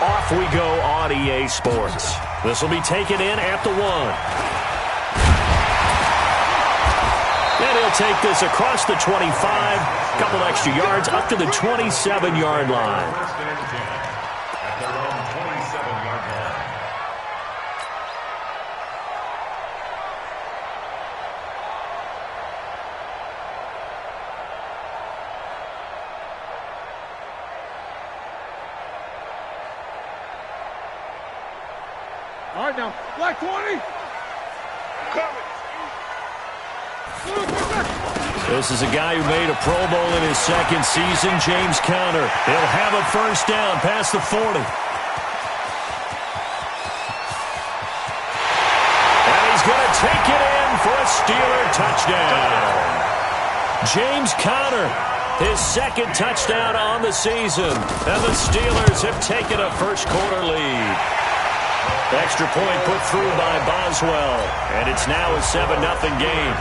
off we go on EA Sports. This will be taken in at the 1. And he'll take this across the 25, a couple extra yards up to the 27-yard line. All right, now, black 20. This is a guy who made a Pro Bowl in his second season, James Conner. He'll have a first down past the 40. And he's going to take it in for a Steeler touchdown. James Conner, his second touchdown on the season. And the Steelers have taken a first-quarter lead. Extra point put through by Boswell. And it's now a 7-0 game.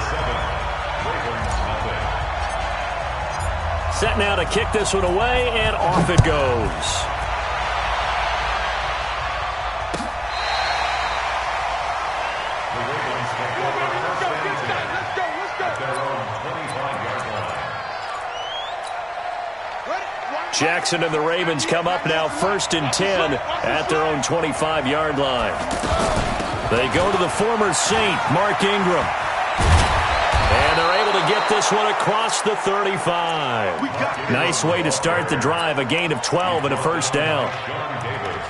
Set now to kick this one away, and off it goes. Jackson and the Ravens come up now 1st and 10 at their own 25-yard line. They go to the former Saint, Mark Ingram. And they're able to get this one across the 35. Nice way to start the drive, a gain of 12 and a first down.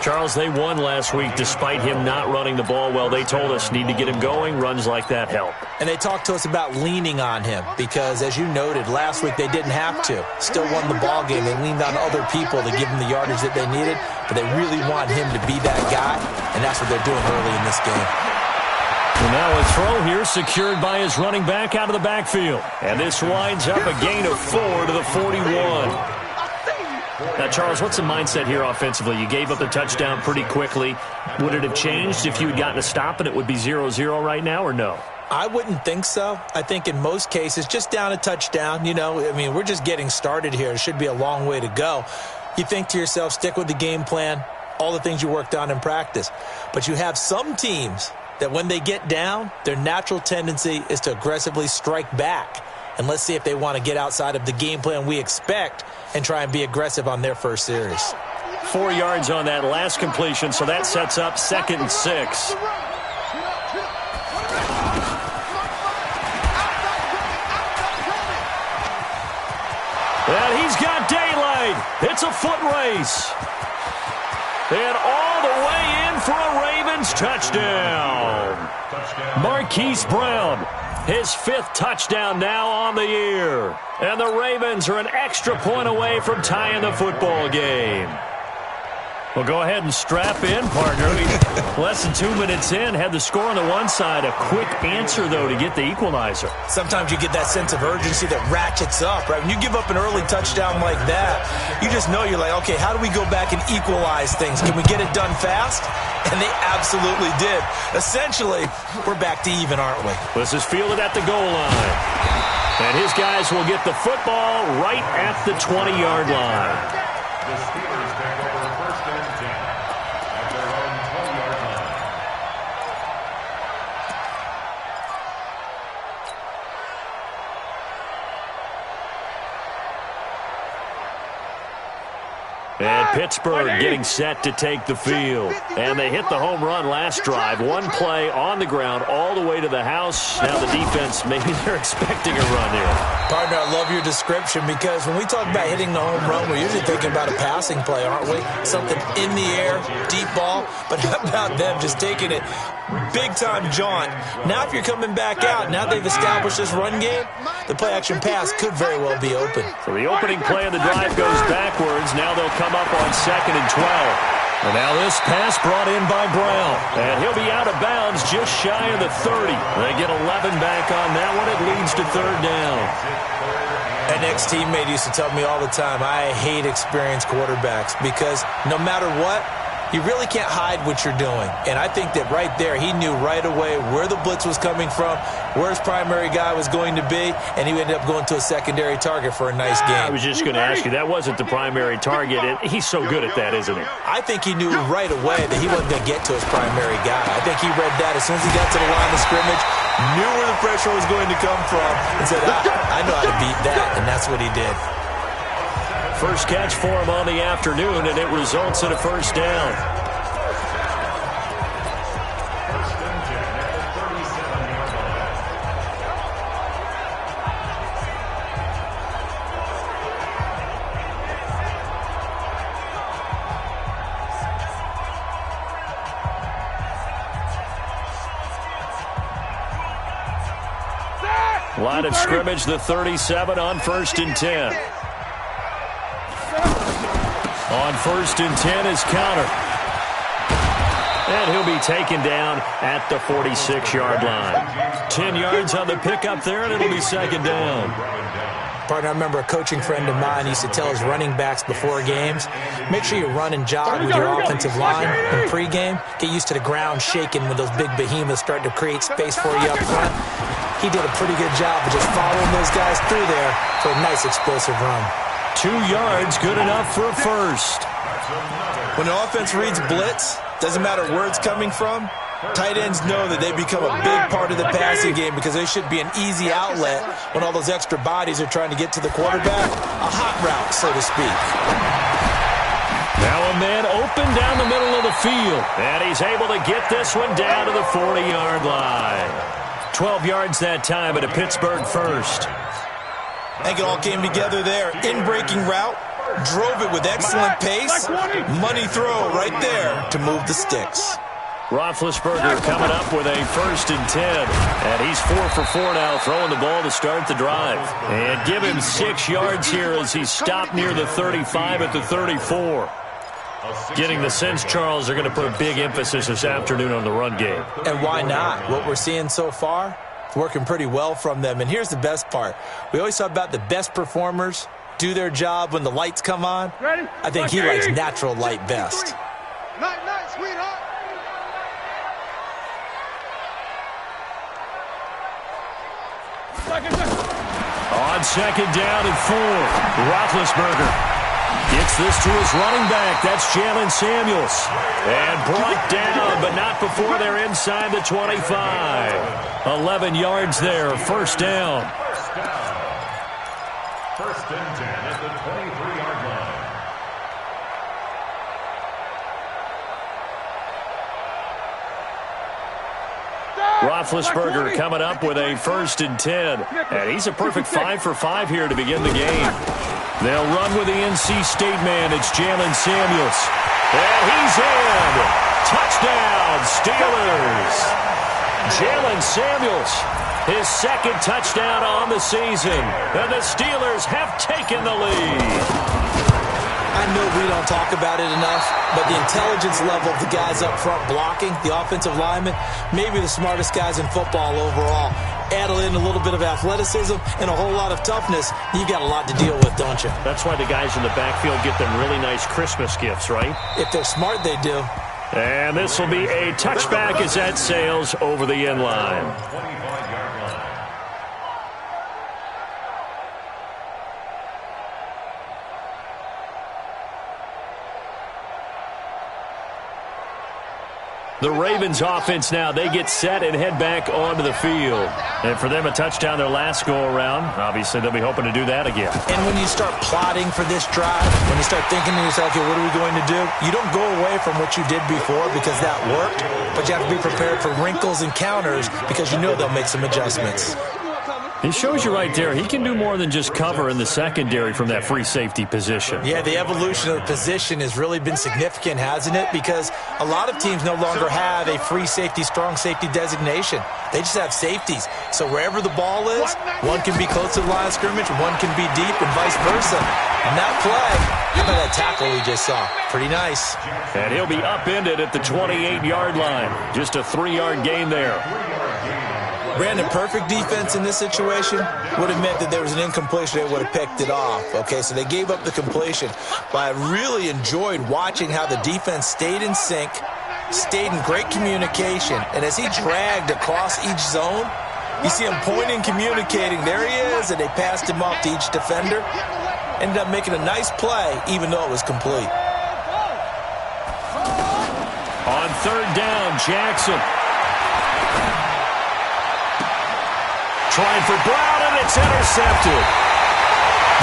Charles, they won last week despite him not running the ball well. They told us need to get him going. Runs like that help. And they talked to us about leaning on him because, as you noted, last week they didn't have to. Still won the ball game. They leaned on other people to give them the yardage that they needed, but they really want him to be that guy, and that's what they're doing early in this game. And now a throw here secured by his running back out of the backfield. And this winds up a gain of 4 to the 41. Now, Charles, what's the mindset here offensively? You gave up the touchdown pretty quickly. Would it have changed if you had gotten a stop and it would be 0-0 right now, or no? I wouldn't think so. I think in most cases, just down a touchdown, we're just getting started here. It should be a long way to go. You think to yourself, stick with the game plan, all the things you worked on in practice. But you have some teams that when they get down, their natural tendency is to aggressively strike back. And let's see if they want to get outside of the game plan we expect and try and be aggressive on their first series. 4 yards on that last completion, so that sets up 2nd and 6. And he's got daylight. It's a foot race. And all the way in for a Ravens touchdown. Marquise Brown, his 5th touchdown now on the year. And the Ravens are an extra point away from tying the football game. Well, go ahead and strap in, partner. Less than 2 minutes in, had the score on the one side. A quick answer, though, to get the equalizer. Sometimes you get that sense of urgency that ratchets up, right? When you give up an early touchdown like that, you just know you're like, okay, how do we go back and equalize things? Can we get it done fast? And they absolutely did. Essentially, we're back to even, aren't we? This is fielded at the goal line. And his guys will get the football right at the 20-yard line. The Steelers take over 1st and 10 at their own 20-yard line. And Pittsburgh getting set to take the field. And they hit the home run last drive. One play on the ground all the way to the house. Now the defense, maybe they're expecting a run here. Partner, I love your description because when we talk about hitting the home run, we're usually thinking about a passing play, aren't we? Something in the air, deep ball. But how about them just taking it big-time jaunt? Now if you're coming back out, now they've established this run game, the play-action pass could very well be open. So the opening play of the drive goes backwards. Now they'll come up on 2nd and 12. And now this pass brought in by Brown. And he'll be out of bounds just shy of the 30. They get 11 back on that one. It leads to 3rd down. An ex-teammate used to tell me all the time, I hate experienced quarterbacks because no matter what, You really can't hide what you're doing. And I think that right there, he knew right away where the blitz was coming from, where his primary guy was going to be, and he ended up going to a secondary target for a nice game. I was just going to ask you, that wasn't the primary target, and he's so good at that, isn't he? I think he knew right away that he wasn't going to get to his primary guy. I think he read that as soon as he got to the line of scrimmage, knew where the pressure was going to come from, and said, I know how to beat that, and that's what he did. First catch for him on the afternoon, and it results in a first down. Line of scrimmage, the 37 on 1st and 10. On 1st and 10 is counter. And he'll be taken down at the 46-yard line. 10 yards on the pickup there, and it'll be second down. Partner, I remember a coaching friend of mine used to tell his running backs before games, make sure you run and jog with your offensive line in pregame. Get used to the ground shaking when those big behemoths start to create space for you up front. He did a pretty good job of just following those guys through there for a nice explosive run. 2 yards, good enough for a first. When the offense reads blitz, doesn't matter where it's coming from, tight ends know that they become a big part of the passing game because they should be an easy outlet when all those extra bodies are trying to get to the quarterback. A hot route, so to speak. Now a man open down the middle of the field, and he's able to get this one down to the 40-yard line. 12 yards that time at a Pittsburgh first. I think it all came together there. In-breaking route, drove it with excellent pace. Money throw right there to move the sticks. Roethlisberger coming up with a 1st and 10. And he's 4 for 4 now, throwing the ball to start the drive. And give him 6 yards here as he stopped near the 35 at the 34. Getting the sense, Charles, they're going to put a big emphasis this afternoon on the run game. And why not? What we're seeing so far, working pretty well from them. And here's the best part. We always talk about the best performers do their job when the lights come on. I think he likes natural light best. Night, sweetheart. On second down and 4, Roethlisberger gets this to his running back. That's Jalen Samuels. And brought down, but not before they're inside the 25. 11 yards there, first down. First and 10 at the 23-yard line. Roethlisberger coming up with a 1st and 10. And he's a perfect 5 for 5 here to begin the game. They'll run with the NC State man. It's Jalen Samuels. And he's in. Touchdown, Steelers. Jalen Samuels, his second touchdown on the season. And the Steelers have taken the lead. I know we don't talk about it enough, but the intelligence level of the guys up front blocking, the offensive linemen, maybe the smartest guys in football overall. Add in a little bit of athleticism and a whole lot of toughness, you got a lot to deal with, don't you? That's why the guys in the backfield get them really nice Christmas gifts, right? If they're smart, they do. And this will be a touchback as that sails over the end line. 25-yard line. The Ravens offense now, they get set and head back onto the field. And for them, a touchdown their last go-around. Obviously, they'll be hoping to do that again. And when you start plotting for this drive, when you start thinking to yourself, okay, what are we going to do? You don't go away from what you did before because that worked, but you have to be prepared for wrinkles and counters because you know they'll make some adjustments. He shows you right there, he can do more than just cover in the secondary from that free safety position. Yeah, the evolution of the position has really been significant, hasn't it? Because a lot of teams no longer have a free safety, strong safety designation. They just have safeties. So wherever the ball is, one can be close to the line of scrimmage, one can be deep, and vice versa. And that play, how about that tackle we just saw? Pretty nice. And he'll be upended at the 28-yard line. Just a 3-yard gain there. Brandon, perfect defense in this situation would have meant that there was an incompletion. They would have picked it off. Okay, so they gave up the completion. But I really enjoyed watching how the defense stayed in sync, stayed in great communication, and as he dragged across each zone, you see him pointing, communicating. There he is, and they passed him off to each defender. Ended up making a nice play, even though it was complete. On third down, Jackson. Trying for Brown, and it's intercepted.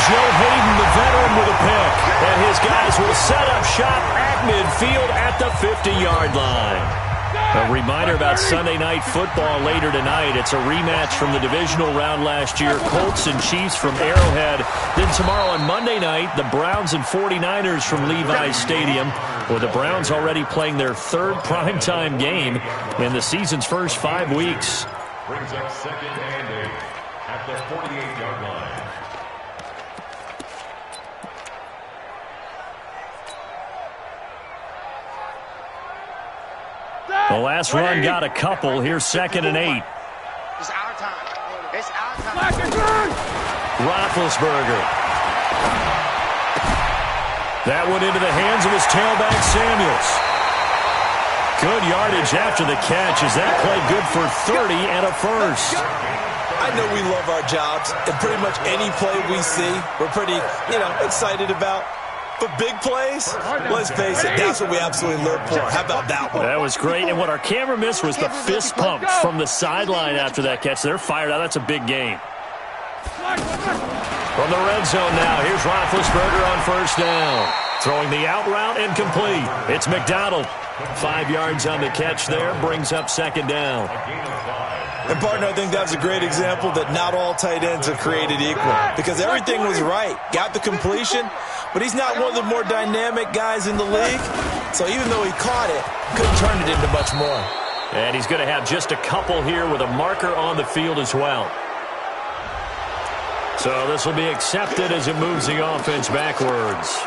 Joe Hayden, the veteran, with a pick. And his guys will set up shop at midfield at the 50-yard line. A reminder about Sunday Night Football later tonight. It's a rematch from the divisional round last year. Colts and Chiefs from Arrowhead. Then tomorrow on Monday night, the Browns and 49ers from Levi's Stadium, with the Browns already playing their third primetime game in the season's first 5 weeks. Brings up 2nd and 8 at the 48-yard line. The last run got a couple. Here's 2nd and 8. It's our time. It's our time. Roethlisberger. That went into the hands of his tailback, Samuels. Good yardage after the catch. Is that play good for 30 and a first? I know we love our jobs, and pretty much any play we see, we're pretty, excited about. But big plays, let's face it, that's what we absolutely live for. How about that one? That was great, and what our camera missed was the fist pump from the sideline after that catch. They're fired out. That's a big game. From the red zone now, here's Roethlisberger on first down. Throwing the out route incomplete. It's McDonald. 5 yards on the catch there, brings up 2nd down. And, partner, I think that was a great example that not all tight ends are created equal, because everything was right. Got the completion, but he's not one of the more dynamic guys in the league. So even though he caught it, couldn't turn it into much more. And he's going to have just a couple here with a marker on the field as well. So this will be accepted as it moves the offense backwards.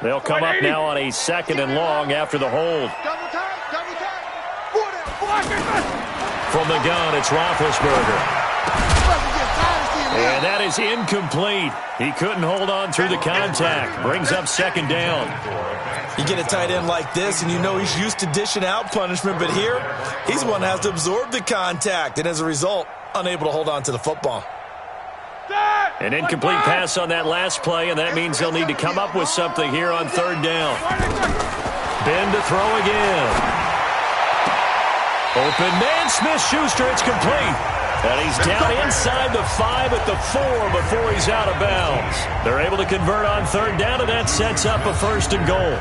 They'll come up now on a 2nd and long after the hold. From the gun, it's Roethlisberger. And that is incomplete. He couldn't hold on through the contact. Brings up 2nd down. You get a tight end like this, and you know he's used to dishing out punishment, but here, he's the one that has to absorb the contact, and as a result, unable to hold on to the football. An incomplete pass on that last play, and that means they'll need to come up with something here on 3rd down. Ben to throw again. Open man, Smith-Schuster, it's complete. And he's down inside the 5 at the 4 before he's out of bounds. They're able to convert on 3rd down, and that sets up a 1st and goal.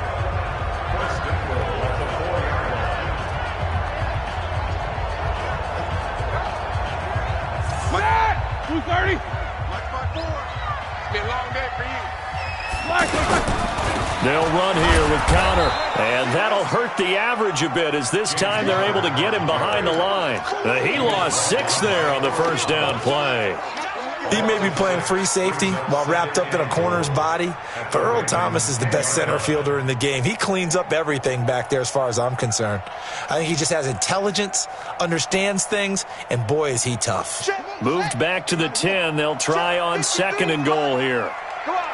They'll run here with Connor, and that'll hurt the average a bit as this time they're able to get him behind the line. He lost 6 there on the 1st down play. He may be playing free safety while wrapped up in a corner's body, but Earl Thomas is the best center fielder in the game. He cleans up everything back there as far as I'm concerned. I think he just has intelligence, understands things, and boy, is he tough. Moved back to the 10. They'll try on 2nd and goal here. Come on,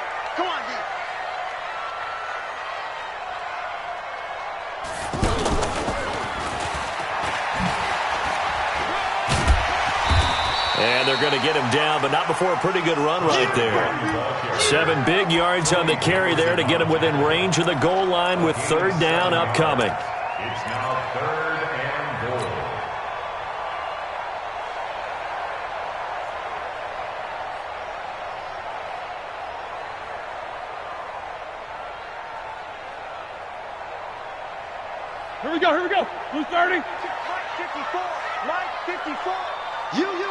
And they're going to get him down, but not before a pretty good run right there. 7 big yards on the carry there to get him within range of the goal line with 3rd down upcoming. It's now 3rd and goal. Here we go. Who's starting? Line 54. You.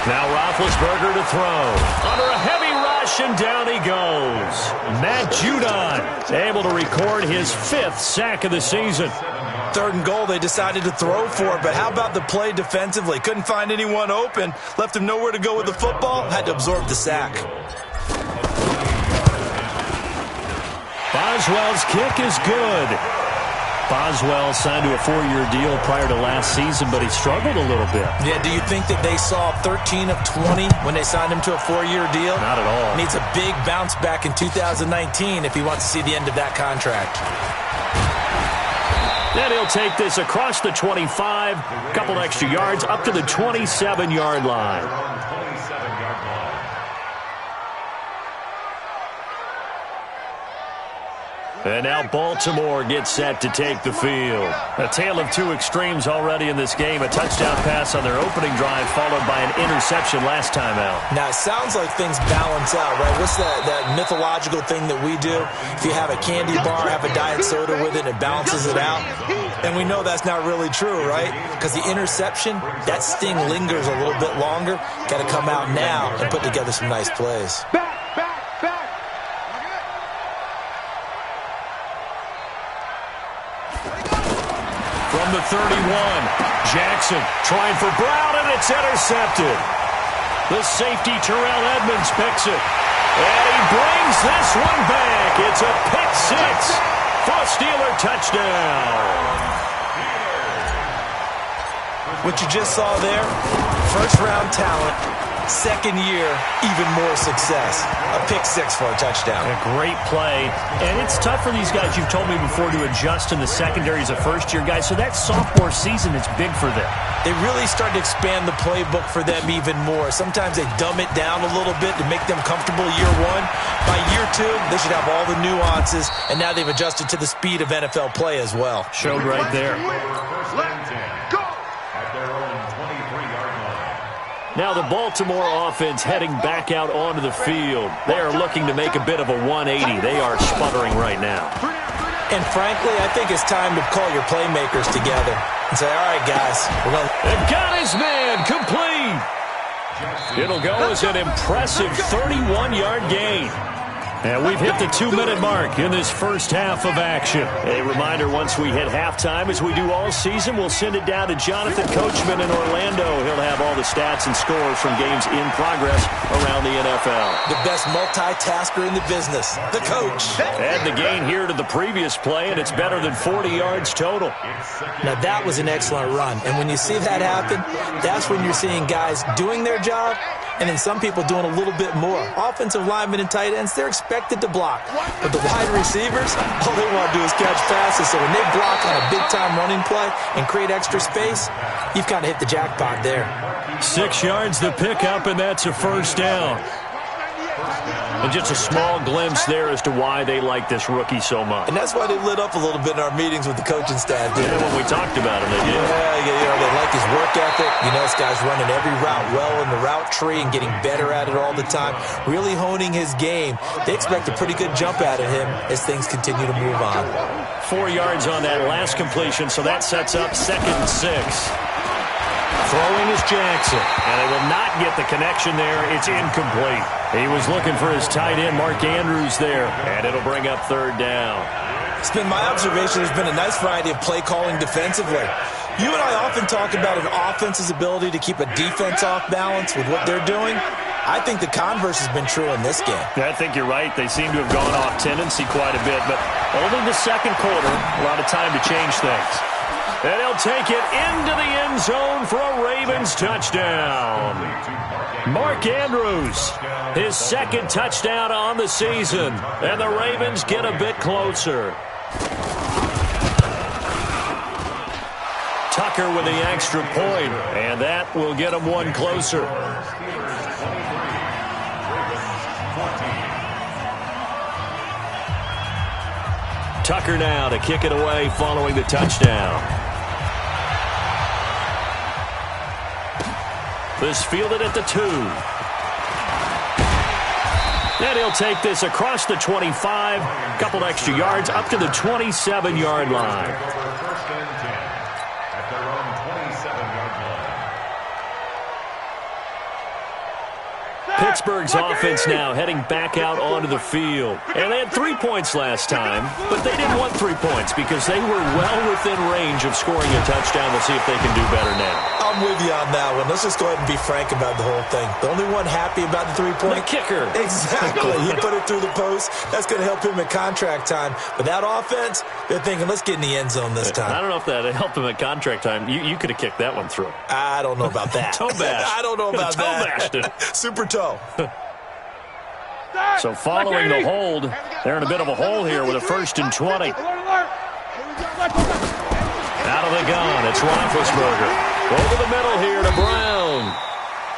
Now Roethlisberger to throw. Under a heavy rush, and down he goes. Matt Judon able to record his 5th sack of the season. 3rd and goal, they decided to throw for it, but how about the play defensively? Couldn't find anyone open, left him nowhere to go with the football, had to absorb the sack. Boswell's kick is good. Boswell signed to a 4-year deal prior to last season, but he struggled a little bit. Yeah, do you think that they saw 13 of 20 when they signed him to a 4-year deal? Not at all. Needs a big bounce back in 2019 if he wants to see the end of that contract. Then he'll take this across the 25, a couple extra yards, up to the 27-yard line. And now Baltimore gets set to take the field. A tale of two extremes already in this game. A touchdown pass on their opening drive, followed by an interception last time out. Now, it sounds like things balance out, right? What's that mythological thing that we do? If you have a candy bar, have a diet soda with it, it balances it out. And we know that's not really true, right? Because the interception, that sting lingers a little bit longer. Got to come out now and put together some nice plays. From the 31, Jackson trying for Brown, and it's intercepted. The safety, Terrell Edmonds, picks it. And he brings this one back. It's a pick six for a Steeler touchdown. What you just saw there, first-round talent, second year, even more success. A pick six for a touchdown. A great play. And it's tough for these guys, you've told me before, to adjust in the secondary as a first-year guy. So that sophomore season is big for them. They really started to expand the playbook for them even more. Sometimes they dumb it down a little bit to make them comfortable year one. By year two, they should have all the nuances, and now they've adjusted to the speed of NFL play as well. Showed right there. Now the Baltimore offense heading back out onto the field. They are looking to make a bit of a 180. They are sputtering right now. And frankly, I think it's time to call your playmakers together and say, all right, guys, we're going to... They've got his man complete. It'll go as an impressive 31-yard gain. And we've hit the 2-minute mark in this first half of action. A reminder, once we hit halftime, as we do all season, we'll send it down to Jonathan Coachman in Orlando. He'll have all the stats and scores from games in progress around the NFL. The best multitasker in the business, the coach. Add the gain here to the previous play, and it's better than 40 yards total. Now, that was an excellent run. And when you see that happen, that's when you're seeing guys doing their job, and then some people doing a little bit more. Offensive linemen and tight ends, they're expected to block. But the wide receivers, all they want to do is catch passes. So when they block on a big-time running play and create extra space, you've kind of hit the jackpot there. 6 yards the pickup, and that's a first down. And just a small glimpse there as to why they like this rookie so much. And that's why they lit up a little bit in our meetings with the coaching staff. Yeah, when we talked about him, they did. Yeah, they like his work ethic. You know, this guy's running every route well in the route tree and getting better at it all the time, really honing his game. They expect a pretty good jump out of him as things continue to move on. 4 yards on that last completion, so that sets up 2nd and 6. Throwing is Jackson, and they will not get the connection there. It's incomplete. He was looking for his tight end, Mark Andrews, there, and it'll bring up 3rd down. It's been my observation there's been a nice variety of play calling defensively. You and I often talk about an offense's ability to keep a defense off balance with what they're doing. I think the converse has been true in this game. I think you're right. They seem to have gone off tendency quite a bit, but only the second quarter, a lot of time to change things. And he'll take it into the end zone for a Ravens touchdown. Mark Andrews, his 2nd touchdown on the season. And the Ravens get a bit closer. Tucker with the extra point, and that will get him one closer. Tucker now to kick it away following the touchdown. This fielded at the 2. And he'll take this across the 25, a couple extra yards, up to the 27-yard line. Pittsburgh's offense now heading back out onto the field. And they had 3 points last time, but they didn't want 3 points because they were well within range of scoring a touchdown. We'll see if they can do better now. I'm with you on that one. Let's just go ahead and be frank about the whole thing. The only one happy about the 3-point? The kicker. Exactly. He put it through the post. That's going to help him in contract time. But that offense, they're thinking, let's get in the end zone this time. I don't know if that helped him at contract time. You could have kicked that one through. I don't know about that. Toe bash. I don't know about toe that. Bashed it. Super toe. So following the hold, they're in a bit of a hole here with a 1st and 20. Out of the gun, it's Roethlisberger. Over the middle here to Brown.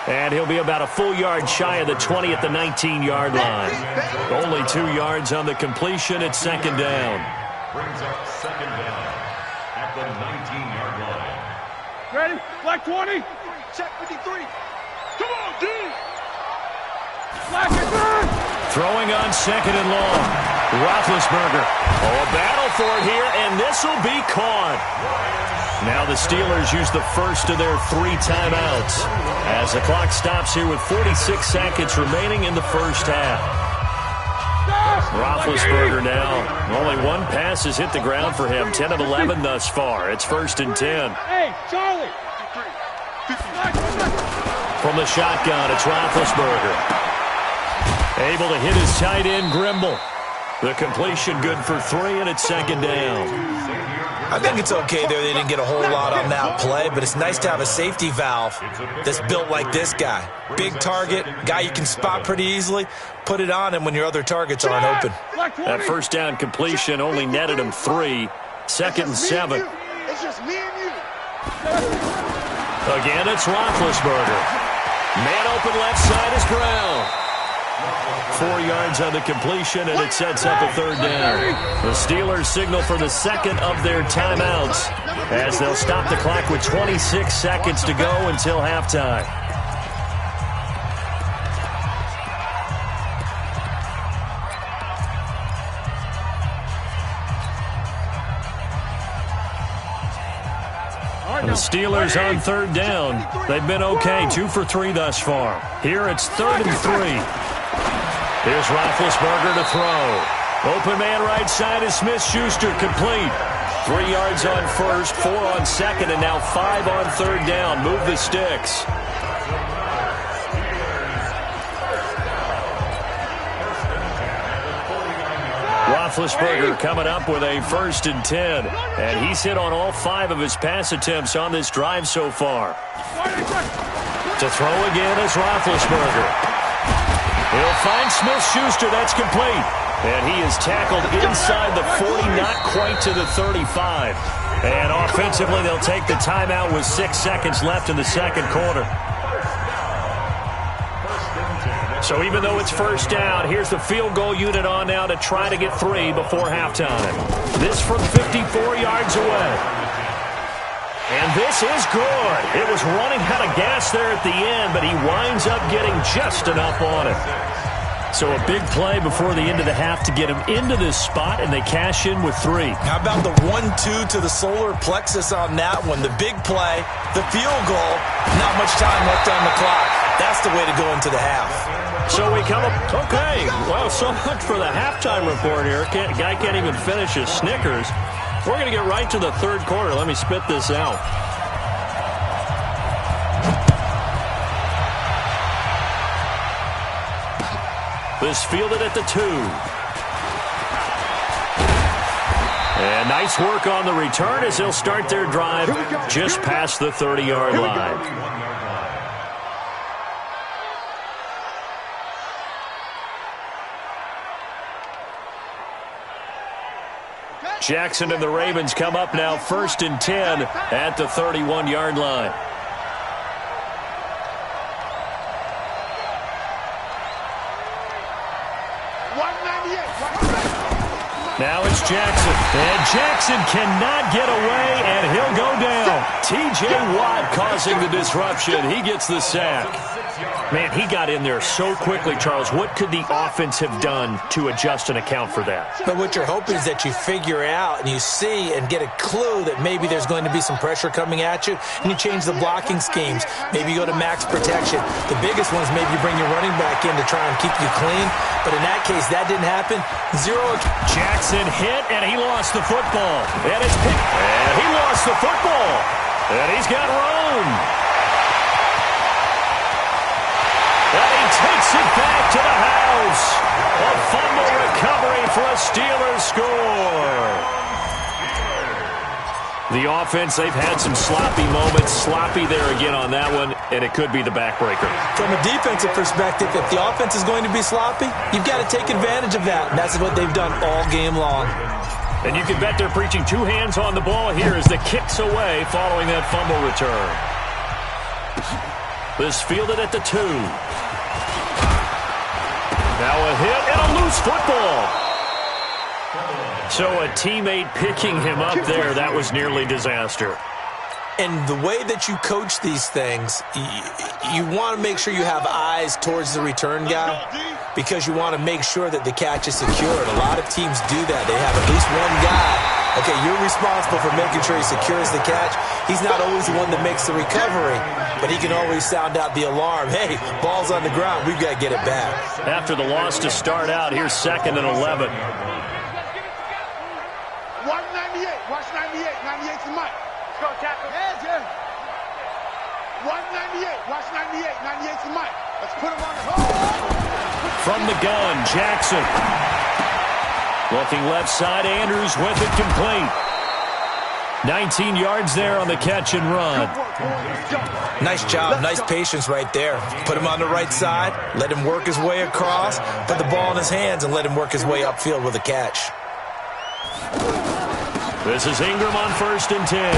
And he'll be about a full yard shy of the 20 at the 19-yard line. Only 2 yards on the completion. It's 2nd down. Brings up 2nd down at the 19-yard line. Ready? Black 20. Check 53. Come on, D. Black and third. Throwing on 2nd and long. Roethlisberger. Oh, a battle for it here, and this will be caught. Now the Steelers use the first of their 3 timeouts as the clock stops here with 46 seconds remaining in the first half. Roethlisberger now. Only 1 pass has hit the ground for him. 10 of 11 thus far. It's 1st and 10. Hey, Charlie. From the shotgun, it's Roethlisberger. Able to hit his tight end, Grimble. The completion good for 3, and it's 2nd down. I think it's okay there. They didn't get a whole lot on that play, but it's nice to have a safety valve that's built like this guy. Big target, guy you can spot pretty easily. Put it on him when your other targets aren't open. That 1st down completion only netted him 3. 2nd and 7. It's just me and you. Again, it's Roethlisberger. Man open left side is Brown. 4 yards on the completion, and it sets up a 3rd down. The Steelers signal for the 2nd of their timeouts as they'll stop the clock with 26 seconds to go until halftime. And the Steelers on 3rd down. They've been okay, 2 for 3 thus far. Here it's 3rd and 3. Here's Roethlisberger to throw. Open man right side is Smith-Schuster, complete. 3 yards on 1st, 4 on 2nd, and now 5 on 3rd down. Move the sticks. Roethlisberger coming up with a 1st and 10. And he's hit on all 5 of his pass attempts on this drive so far. To throw again is Roethlisberger. He'll find Smith-Schuster. That's complete. And he is tackled inside the 40, not quite to the 35. And offensively, they'll take the timeout with 6 seconds left in the 2nd quarter. So even though it's 1st down, here's the field goal unit on now to try to get 3 before halftime. This from 54 yards away. And this is good. It was running out of gas there at the end, but he winds up getting just enough on it. So a big play before the end of the half to get him into this spot, and they cash in with 3. How about the 1-2 to the solar plexus on that one? The big play, the field goal, not much time left on the clock. That's the way to go into the half. So we come up, okay, well, so much for the halftime report here. Guy can't even finish his Snickers. We're going to get right to the 3rd quarter. Let me spit this out. This fielded at the 2. And nice work on the return as they'll start their drive just past the 30-yard line. Jackson and the Ravens come up now 1st and 10 at the 31-yard line. Now it's Jackson. And Jackson cannot get away, and he'll go down. T.J. Watt causing the disruption. He gets the sack. Man, he got in there so quickly, Charles. What could the offense have done to adjust and account for that? But what you're hoping is that you figure out and you see and get a clue that maybe there's going to be some pressure coming at you, and you change the blocking schemes. Maybe you go to max protection. The biggest one is maybe you bring your running back in to try and keep you clean. But in that case, that didn't happen. Jackson hit, and he lost the football. And it's picked. And he lost the football. And he's got room. And he takes it back to the house. A fumble recovery for a Steelers score. The offense, they've had some sloppy moments. Sloppy there again on that one, and it could be the backbreaker. From a defensive perspective, if the offense is going to be sloppy, you've got to take advantage of that. And that's what they've done all game long. And you can bet they're preaching two hands on the ball here as the kick's away following that fumble return. This fielded at the 2. Now a hit and a loose football. So a teammate picking him up there, that was nearly disaster. And the way that you coach these things, you want to make sure you have eyes towards the return guy because you want to make sure that the catch is secured. A lot of teams do that. They have at least one guy. Okay, you're responsible for making sure he secures the catch. He's not always the one that makes the recovery, but he can always sound out the alarm. Hey, ball's on the ground. We've got to get it back. After the loss to start out, here's 2nd and 11. 198. Watch 98. 98's the mic. Let's go, tackle. Yeah. 198. Watch 98. 98's the mic. Let's put him on the hole. From the gun, Jackson. Looking left side, Andrews with it complete. 19 yards there on the catch and run. Nice job, nice patience right there. Put him on the right side, let him work his way across, put the ball in his hands, and let him work his way upfield with a catch. This is Ingram on 1st and 10.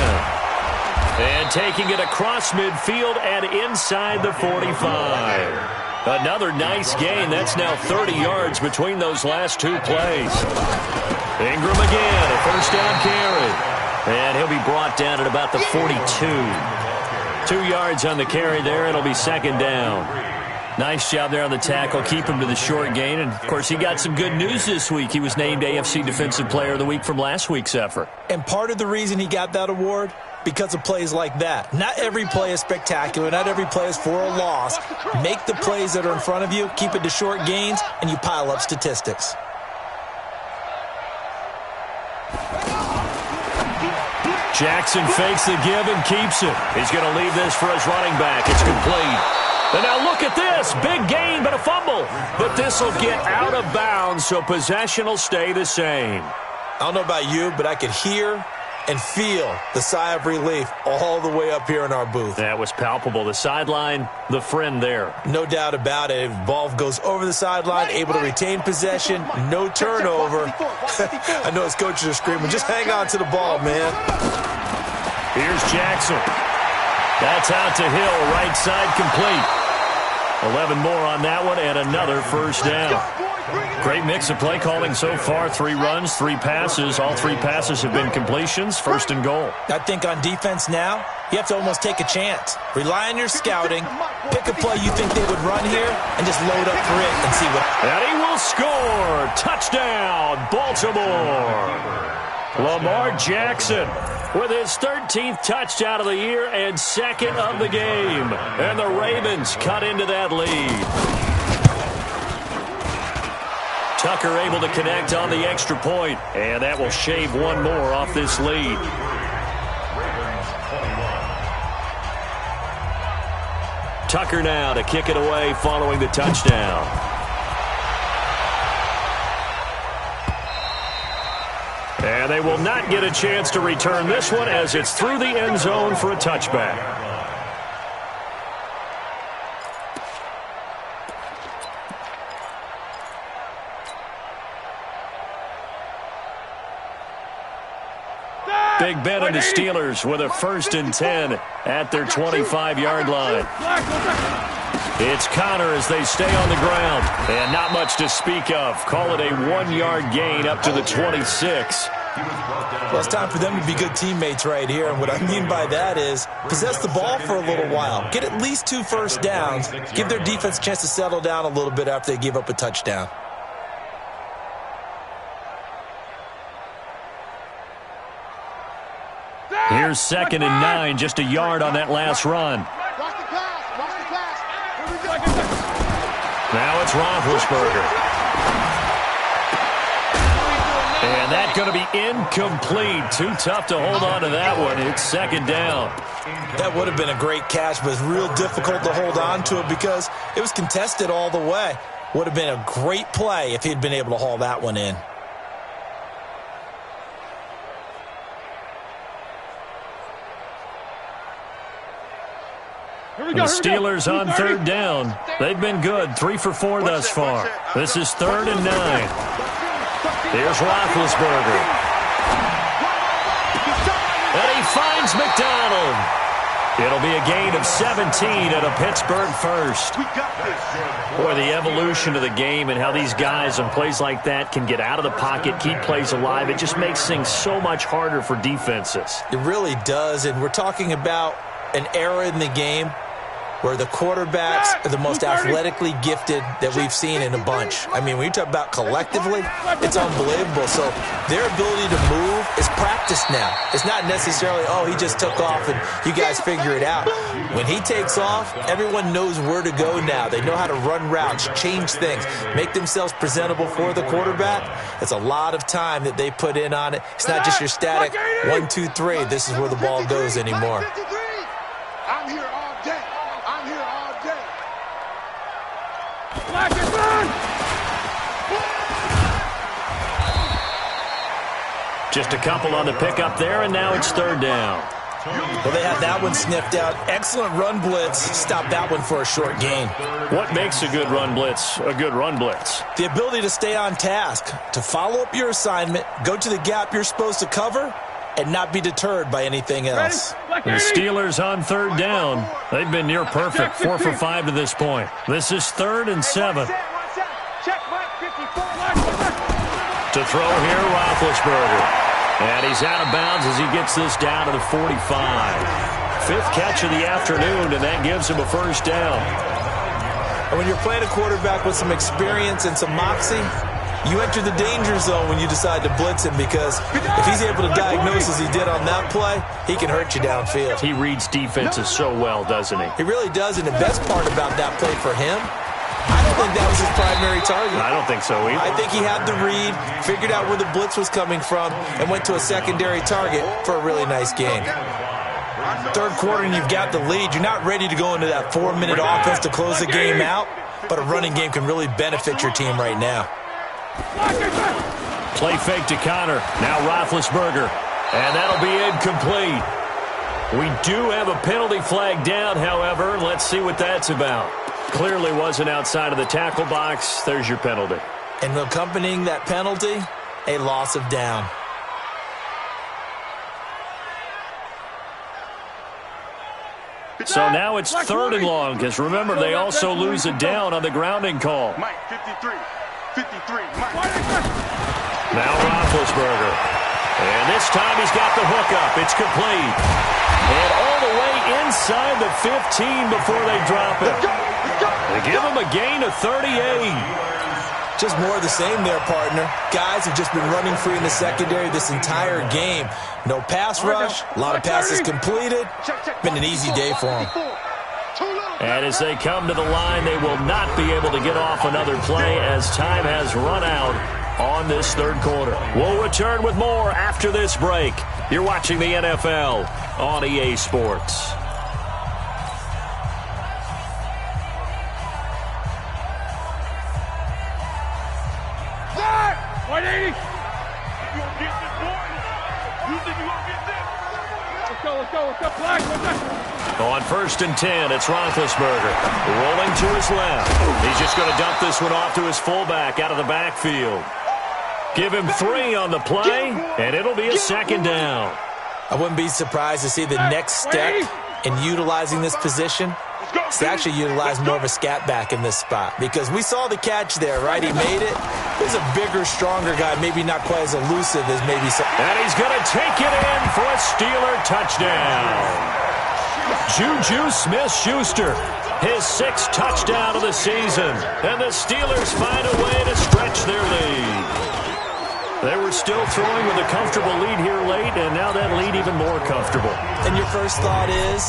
And taking it across midfield and inside the 45. Another nice gain. That's now 30 yards between those last two plays. Ingram again, a 1st down carry. And he'll be brought down at about the 42. 2 yards on the carry there. It'll be 2nd down. Nice job there on the tackle. Keep him to the short gain. And, of course, he got some good news this week. He was named AFC Defensive Player of the Week from last week's effort. And part of the reason he got that award, because of plays like that. Not every play is spectacular. Not every play is for a loss. Make the plays that are in front of you, keep it to short gains, and you pile up statistics. Jackson fakes the give and keeps it. He's going to leave this for his running back. It's complete. And now look at this. Big gain, but a fumble. But this will get out of bounds, so possession will stay the same. I don't know about you, but I could hear and feel the sigh of relief all the way up here in our booth. That was palpable. The sideline, the friend there. No doubt about it. If ball goes over the sideline, able to retain possession, no turnover. I know his coaches are screaming, just hang on to the ball, man. Here's Jackson. That's out to Hill, right side complete. 11 more on that one and another 1st down. Great mix of play calling so far. 3 runs, 3 passes. All 3 passes have been completions. 1st and goal. I think on defense now, you have to almost take a chance. Rely on your scouting. Pick a play you think they would run here and just load up for it and see what. And he will score. Touchdown, Baltimore. Lamar Jackson with his 13th touchdown of the year and 2nd of the game. And the Ravens cut into that lead. Tucker able to connect on the extra point, and that will shave one more off this lead. Tucker now to kick it away following the touchdown. And they will not get a chance to return this one as it's through the end zone for a touchback. Big Ben and the Steelers with a 1st and 10 at their 25-yard line. It's Connor as they stay on the ground. And not much to speak of. Call it a 1-yard gain up to the 26. Well, it's time for them to be good teammates right here. And what I mean by that is possess the ball for a little while. Get at least 2 first downs. Give their defense a chance to settle down a little bit after they give up a touchdown. Here's 2nd and 9, just a yard on that last run. Watch the pass. Watch the pass. Here we go. Now it's Roethlisberger. And that's going to be incomplete. Too tough to hold on to that one. It's 2nd down. That would have been a great catch, but it's real difficult to hold on to it because it was contested all the way. Would have been a great play if he'd been able to haul that one in. The Steelers on 3rd down. They've been good, 3 for 4 thus far. This is 3rd and 9. Here's Roethlisberger. And he finds McDonald. It'll be a gain of 17 and a Pittsburgh first. Boy, the evolution of the game and how these guys on plays like that can get out of the pocket, keep plays alive, it just makes things so much harder for defenses. It really does, and we're talking about an era in the game where the quarterbacks are the most athletically gifted that we've seen in a bunch. I mean, when you talk about collectively, it's unbelievable. So their ability to move is practiced now. It's not necessarily, oh, he just took off and you guys figure it out. When he takes off, everyone knows where to go now. They know how to run routes, change things, make themselves presentable for the quarterback. It's a lot of time that they put in on it. It's not just your static 1, 2, 3. This is where the ball goes anymore. I'm here all day. I'm here all day. Just a couple on the pickup there, and now it's 3rd down. Well, they had that one sniffed out. Excellent run blitz. Stop that one for a short gain. What makes a good run blitz a good run blitz? The ability to stay on task, to follow up your assignment, go to the gap you're supposed to cover, and not be deterred by anything else. The Steelers on 3rd down. They've been near perfect, 4 for 5 to this point. This is 3rd and 7. To throw here, Roethlisberger. And he's out of bounds as he gets this down to the 45. 5th catch of the afternoon, and that gives him a first down. And when you're playing a quarterback with some experience and some moxie, you enter the danger zone when you decide to blitz him, because if he's able to diagnose as he did on that play, he can hurt you downfield. He reads defenses so well, doesn't he? He really does, and the best part about that play for him, I don't think that was his primary target. I don't think so either. I think he had the read, figured out where the blitz was coming from, and went to a secondary target for a really nice game. 3rd quarter and you've got the lead. You're not ready to go into that 4-minute offense to close the game out, but a running game can really benefit your team right now. Play fake to Connor. Now Roethlisberger. And that'll be incomplete. We do have a penalty flag down, however. Let's see what that's about. Clearly wasn't outside of the tackle box. There's your penalty. And accompanying that penalty, a loss of down. So now it's 3rd and long, because remember, they also lose a down on the grounding call. Mike, 53. 53. Mike. Now Roethlisberger. And this time he's got the hookup. It's complete. And all the way inside the 15 before they drop it. They give him a gain of 38. Just more of the same there, partner. Guys have just been running free in the secondary this entire game. No pass rush, a lot of passes completed. Been an easy day for them. And as they come to the line, they will not be able to get off another play as time has run out on this 3rd quarter. We'll return with more after this break. You're watching the NFL on EA Sports. On 1st and 10, it's Roethlisberger. Rolling to his left. He's just going to dump this one off to his fullback out of the backfield. Give him 3 on the play, and it'll be a 2nd down. I wouldn't be surprised to see the next step in utilizing this position He actually utilized more of a scat back in this spot because we saw the catch there, right? He made it. He's a bigger, stronger guy, maybe not quite as elusive as maybe some. And he's going to take it in for a Steeler touchdown. Juju Smith-Schuster, his 6th touchdown of the season. And the Steelers find a way to stretch their lead. They were still throwing with a comfortable lead here late, and now that lead even more comfortable. And your first thought is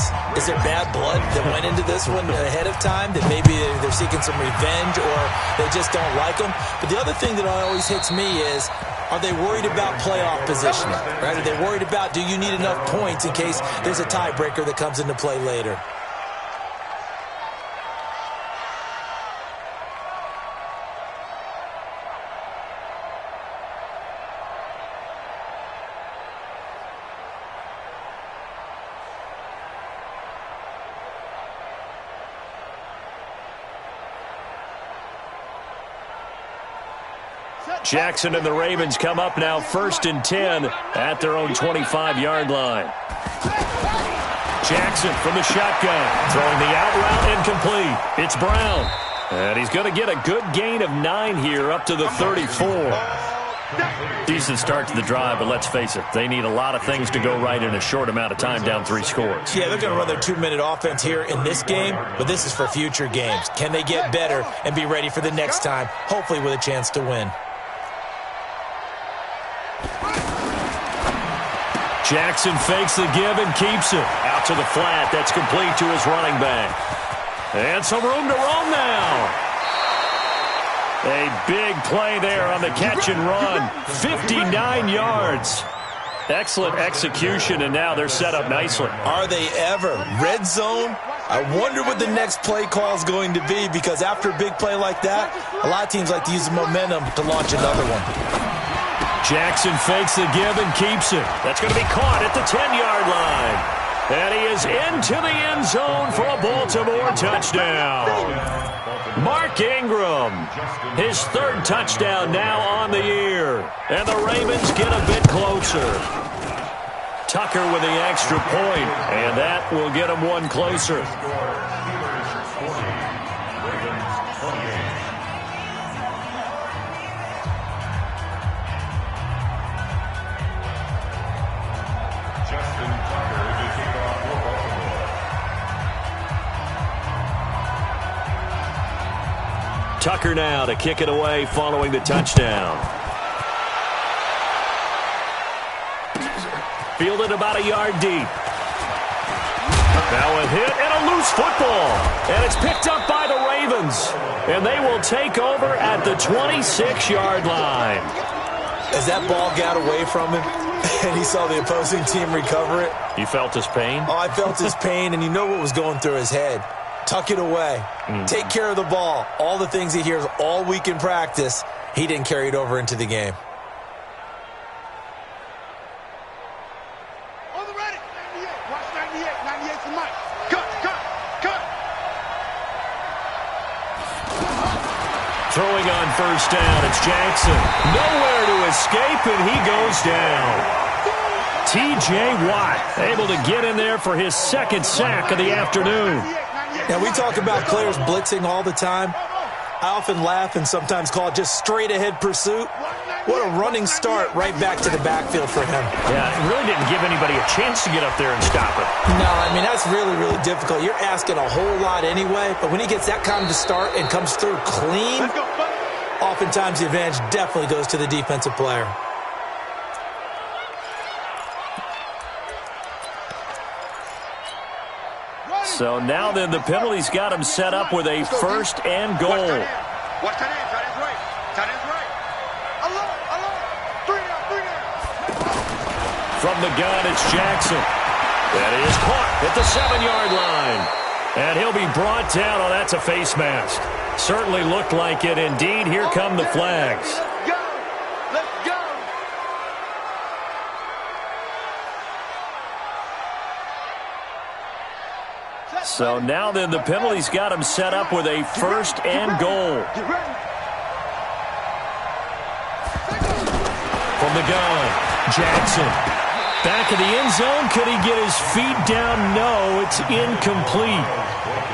there bad blood that went into this one ahead of time, that maybe they're seeking some revenge or they just don't like them? But the other thing that always hits me is, are they worried about playoff positioning? Right? Are they worried about, do you need enough points in case there's a tiebreaker that comes into play later? Jackson and the Ravens come up now 1st and 10 at their own 25-yard line. Jackson from the shotgun, throwing the out route incomplete. It's Brown. And he's going to get a good gain of 9 here up to the 34. Decent start to the drive, but let's face it, they need a lot of things to go right in a short amount of time, down 3 scores. Yeah, they're going to run their 2-minute offense here in this game, but this is for future games. Can they get better and be ready for the next time, hopefully with a chance to win? Jackson fakes the give and keeps it. Out to the flat. That's complete to his running back. And some room to roam now. A big play there on the catch and run. 59 yards. Excellent execution, and now they're set up nicely. Are they ever? Red zone? I wonder what the next play call is going to be, because after a big play like that, a lot of teams like to use the momentum to launch another one. Jackson fakes the give and keeps it. That's going to be caught at the 10-yard line. And he is into the end zone for a Baltimore touchdown. Mark Ingram, his 3rd touchdown now on the year. And the Ravens get a bit closer. Tucker with the extra point, and that will get him 1 closer. Tucker now to kick it away following the touchdown. Fielded about a yard deep. Now a hit and a loose football. And it's picked up by the Ravens. And they will take over at the 26-yard line. As that ball got away from him and he saw the opposing team recover it. You felt his pain? Oh, I felt his pain, and you know what was going through his head. Tuck it away. Take care of the ball. All the things he hears all week in practice, he didn't carry it over into the game. On the ready. 98. Watch 98. 98's the mic. Cut. Throwing on 1st down, it's Jackson. Nowhere to escape, and he goes down. T.J. Watt able to get in there for his 2nd sack of the afternoon. Now, we talk about players blitzing all the time. I often laugh and sometimes call it just straight-ahead pursuit. What a running start right back to the backfield for him. Yeah, it really didn't give anybody a chance to get up there and stop it. No, I mean, that's really, really difficult. You're asking a whole lot anyway, but when he gets that kind of start and comes through clean, oftentimes the advantage definitely goes to the defensive player. So now then, the penalty's got him set up with a 1st and goal. Watch that end. Tight end's right. Tight end's right. Alone. 3 down. From the gun, it's Jackson. That is caught at the 7-yard line. And he'll be brought down. Oh, that's a face mask. Certainly looked like it. Indeed, here come the flags. Let's go. So now then, the penalty's got him set up with a 1st and goal. From the gun, Jackson. Back of the end zone. Could he get his feet down? No, it's incomplete.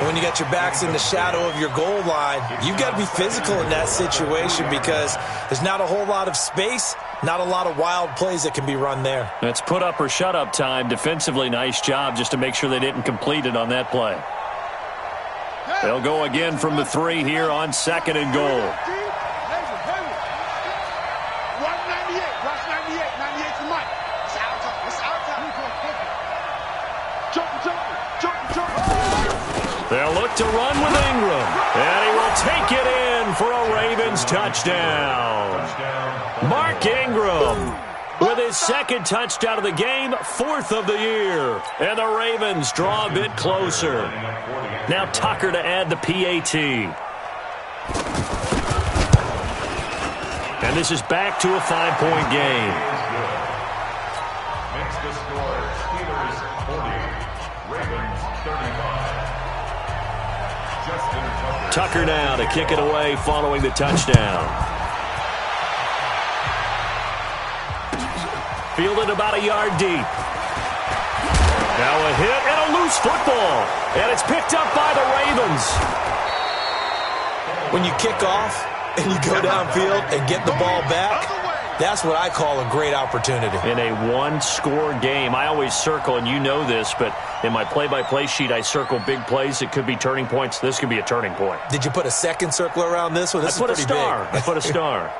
And when you got your backs in the shadow of your goal line, you've got to be physical in that situation because there's not a whole lot of space, not a lot of wild plays that can be run there. It's put up or shut up time. Defensively, nice job just to make sure they didn't complete it on that play. They'll go again from the 3 here on 2nd and goal. 198. Watch 98. 98 to Mike. It's our time. It's our time. Jump. They'll look to run with Ingram. And he will take it in for a Ravens touchdown. Mark Ingram with his 2nd touchdown of the game, 4th of the year. And the Ravens draw a bit closer. Now Tucker to add the PAT. And this is back to a 5-point game. Makes the score Steelers 40, Ravens 35. Justin Tucker now to kick it away following the touchdown. Fielded about a yard deep. Now a hit and a loose football. And it's picked up by the Ravens. When you kick off and you go downfield and get the ball back, that's what I call a great opportunity. In a one-score game, I always circle, and you know this, but in my play-by-play sheet, I circle big plays. It could be turning points. This could be a turning point. Did you put a second circle around this one? This I put is a pretty star. big. I put a star.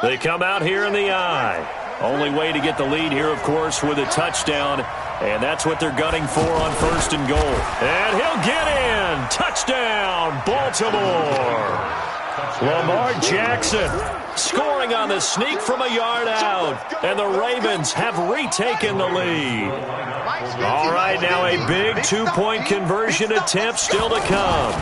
They come out here in the eye. Only way to get the lead here, of course, with a touchdown. And that's what they're gunning for on 1st and goal. And he'll get in. Touchdown, Baltimore. Lamar Jackson scoring on the sneak from a yard out. And the Ravens have retaken the lead. All right, now a big 2-point conversion attempt still to come.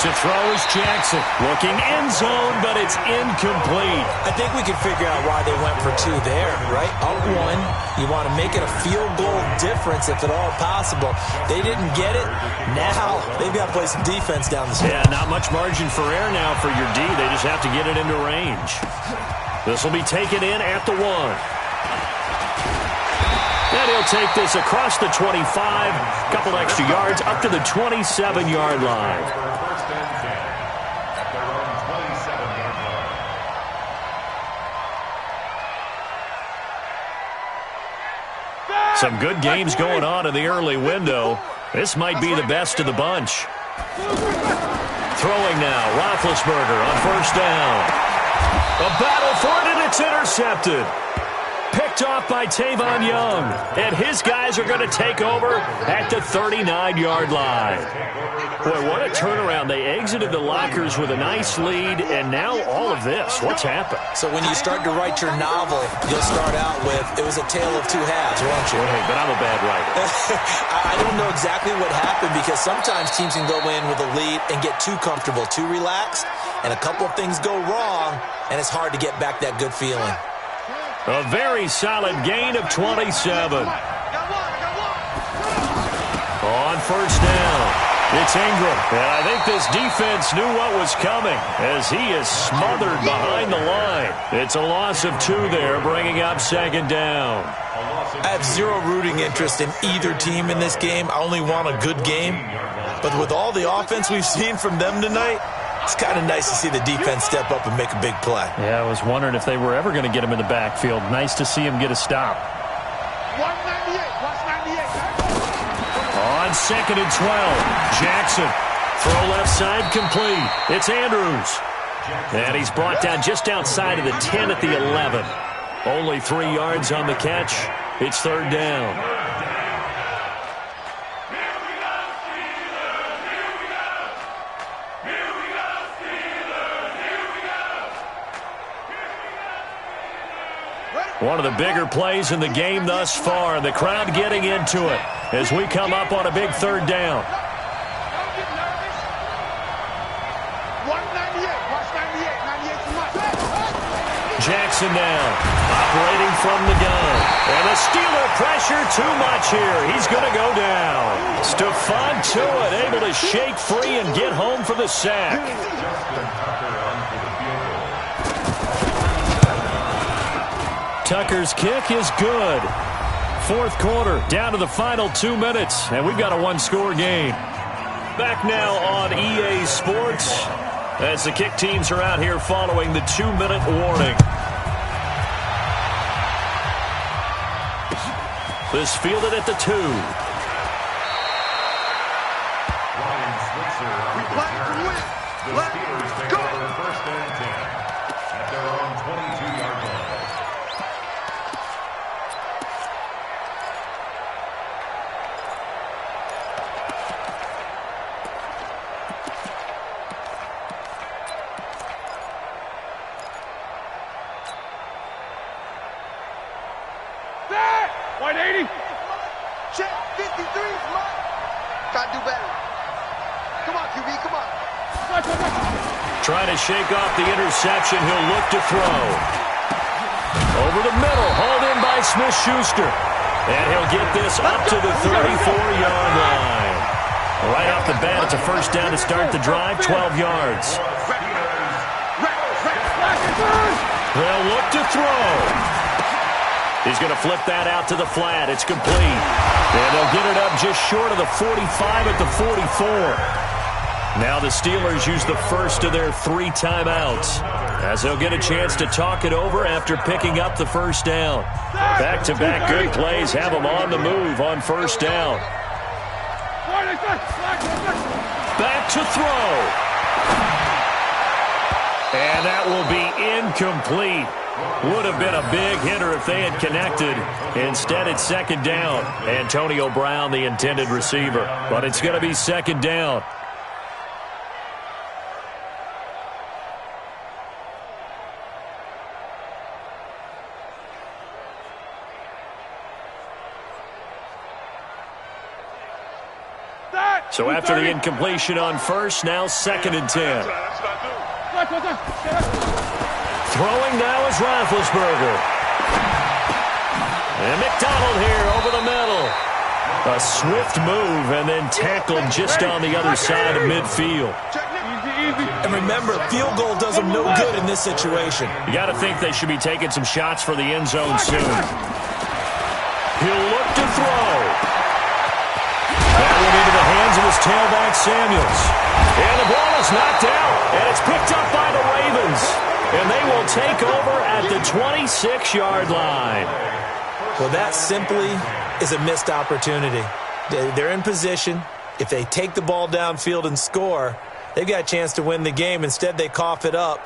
To throw is Jackson. Looking end zone, but it's incomplete. I think we can figure out why they went for 2 there, right? Up 1, you want to make it a field goal difference if at all possible. They didn't get it. Now they've got to play some defense down the street. Yeah, not much margin for error now for your D. They just have to get it into range. This will be taken in at the 1. And he'll take this across the 25, couple extra yards, up to the 27-yard line. Some good games going on in the early window. This might be the best of the bunch. Throwing now, Roethlisberger on 1st down. A battle for it, and it's intercepted. Picked off by Tavon Young. And his guys are going to take over at the 39-yard line. Boy, what a turnaround. They exited the lockers with a nice lead, and now all of this. What's happened? So when you start to write your novel, you'll start out with, it was a tale of 2 halves, won't you? Hey, but I'm a bad writer. I don't know exactly what happened because sometimes teams can go in with a lead and get too comfortable, too relaxed, and a couple of things go wrong, and it's hard to get back that good feeling. A very solid gain of 27. On 1st down, it's Ingram. And I think this defense knew what was coming as he is smothered behind the line. It's a loss of 2 there, bringing up 2nd down. I have zero rooting interest in either team in this game. I only want a good game. But with all the offense we've seen from them tonight, it's kind of nice to see the defense step up and make a big play. Yeah, I was wondering if they were ever going to get him in the backfield. Nice to see him get a stop. 198. Watch 98. On 2nd and 12, Jackson. Throw left side complete. It's Andrews. And he's brought down just outside of the 10 at the 11. Only 3 yards on the catch. It's 3rd down. One of the bigger plays in the game thus far. The crowd getting into it as we come up on a big 3rd down. 198. Watch 98. 98 to Mike. Jackson now, operating from the gun. And the Steeler pressure too much here. He's going to go down. Stephon Tuitt able to shake free and get home for the sack. Tucker's kick is good. Fourth quarter, down to the final 2 minutes, and we've got a one-score game. Back now on EA Sports as the kick teams are out here following the 2-minute warning. This fielded at the 2. We play to win. Let's go. First and 10 at their own 22-yard line. White 80. Check 53, Mike. Try to do better. Come on, QB, come on. Trying to shake off the interception. He'll look to throw. Over the middle, hauled in by Smith-Schuster. And he'll get this up to the 34-yard line. Right off the bat, it's a first down to start the drive, 12 yards. They'll look to throw. He's going to flip that out to the flat. It's complete. And they'll get it up just short of the 45 at the 44. Now the Steelers use the first of their 3 timeouts as they'll get a chance to talk it over after picking up the first down. Back-to-back good plays have them on the move on first down. Back to throw. And that will be incomplete. Would have been a big hitter if they had connected. Instead, it's second down. Antonio Brown, the intended receiver. But it's going to be second down. So after the incompletion on first, now second and 10. Throwing now is Roethlisberger. And McDonald here over the middle. A swift move and then tackled just on the other side of midfield. And remember, field goal does them no good in this situation. You got to think they should be taking some shots for the end zone soon. He'll look to throw. That went into the hands of his tailback, Samuels. And the ball is knocked out, and it's picked up by the Ravens. And they will take over at the 26-yard line. Well, that simply is a missed opportunity. They're in position. If they take the ball downfield and score, they've got a chance to win the game. Instead, they cough it up.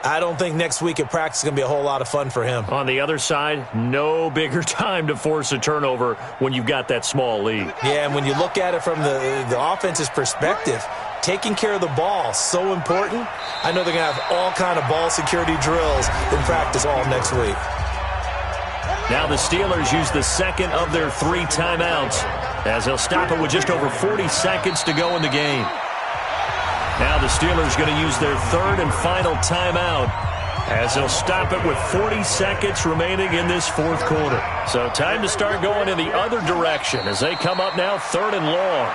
I don't think next week at practice is going to be a whole lot of fun for him. On the other side, no bigger time to force a turnover when you've got that small lead. Yeah, and when you look at it from the offense's perspective, taking care of the ball, so important. I know they're going to have all kind of ball security drills in practice all next week. Now the Steelers use the second of their 3 timeouts as they'll stop it with just over 40 seconds to go in the game. Now the Steelers going to use their 3rd and final timeout as they'll stop it with 40 seconds remaining in this 4th quarter. So time to start going in the other direction as they come up now 3rd and long.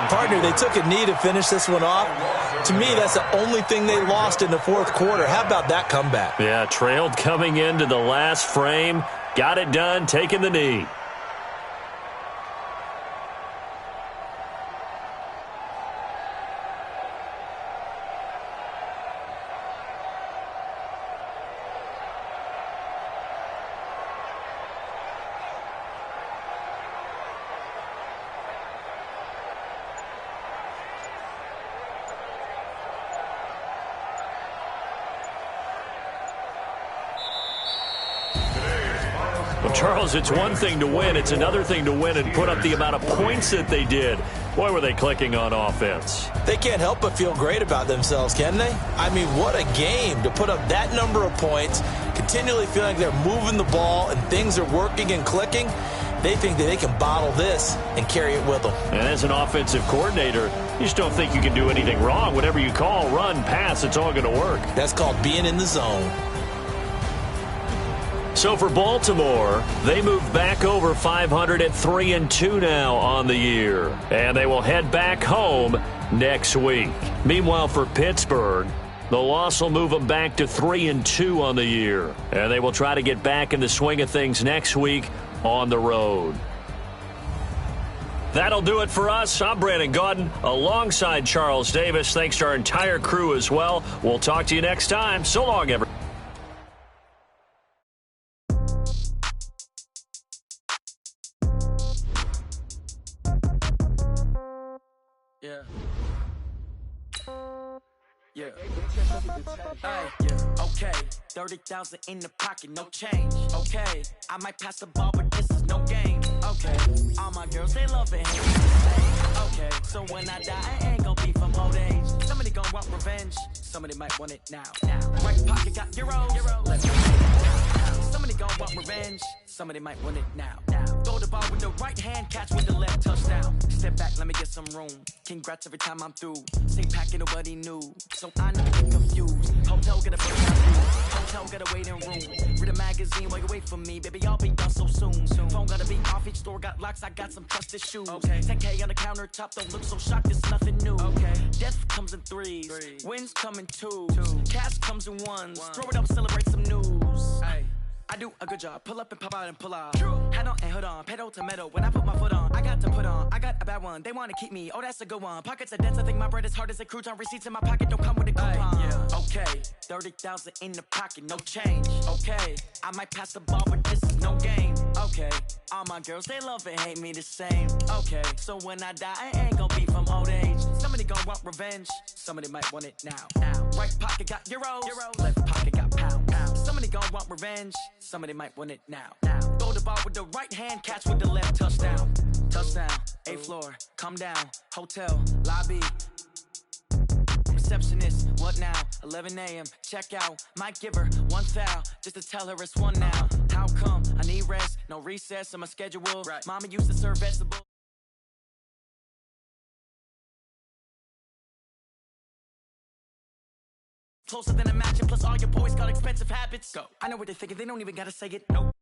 Partner, they took a knee to finish this one off. To me, that's the only thing they lost in the 4th quarter. How about that comeback? Yeah, trailed coming into the last frame. Got it done, taking the knee. Well, Charles, it's one thing to win. It's another thing to win and put up the amount of points that they did. Boy, were they clicking on offense. They can't help but feel great about themselves, can they? I mean, what a game to put up that number of points, continually feeling like they're moving the ball and things are working and clicking. They think that they can bottle this and carry it with them. And as an offensive coordinator, you just don't think you can do anything wrong. Whatever you call, run, pass, it's all going to work. That's called being in the zone. So for Baltimore, they move back over 500 at 3-2 now on the year. And they will head back home next week. Meanwhile, for Pittsburgh, The loss will move them back to 3-2 on the year. And they will try to get back in the swing of things next week on the road. That'll do it for us. I'm Brandon Gaudin alongside Charles Davis. Thanks to our entire crew as well. We'll talk to you next time. So long, everyone. Yeah. Hey, yeah. Okay. 30,000 in the pocket, no change. Okay. I might pass the ball, but this is no game. Okay. All my girls, they love it. Okay. So when I die, I ain't gonna be from old age. Somebody gonna want revenge. Somebody might want it now. Right pocket got euros. Let's go. Somebody gonna want revenge. Somebody might want it now. Throw the ball with the right hand, catch with the left, touchdown. Step back, let me get some room. Congrats every time I'm through. Same packet, nobody knew. So I never get confused. Hotel, get a first hotel, got a waiting room. Read a magazine while you wait for me. Baby, I'll be done so soon. Phone gotta be off, each store got locks. I got some trusted shoes. Okay. 10K on the countertop, don't look so shocked, it's nothing new. Okay. Death comes in threes. Wins come in twos. Cash comes in ones. Throw it up, celebrate some news. Hey. I do a good job, pull up and pop out and pull out. Hat on and hood on, pedal to metal. When I put my foot on, I got to put on. I got a bad one, they wanna keep me. Oh, that's a good one. Pockets are dense, I think my bread is hard as a crouton. Receipts in my pocket don't come with a coupon. Yeah. Okay, 30,000 in the pocket, no change. Okay, I might pass the ball, but this is no game. Okay, all my girls, they love and hate me the same. Okay, so when I die, I ain't gonna be from old age. Somebody gonna want revenge, somebody might want it now. Right pocket got euros, left pocket got pounds. Somebody gonna want revenge, somebody might want it now. Throw the ball with the right hand, catch with the left, touchdown. Touchdown, 8th floor, come down, hotel, lobby. Receptionist, what now? 11 a.m., check out. Might give her one foul, just to tell her it's one now. How come? I need rest, no recess on my schedule. Right. Mama used to serve vegetables. Closer than a match, and plus all your boys got expensive habits. Go. I know what they're thinking, they don't even gotta say it. Nope.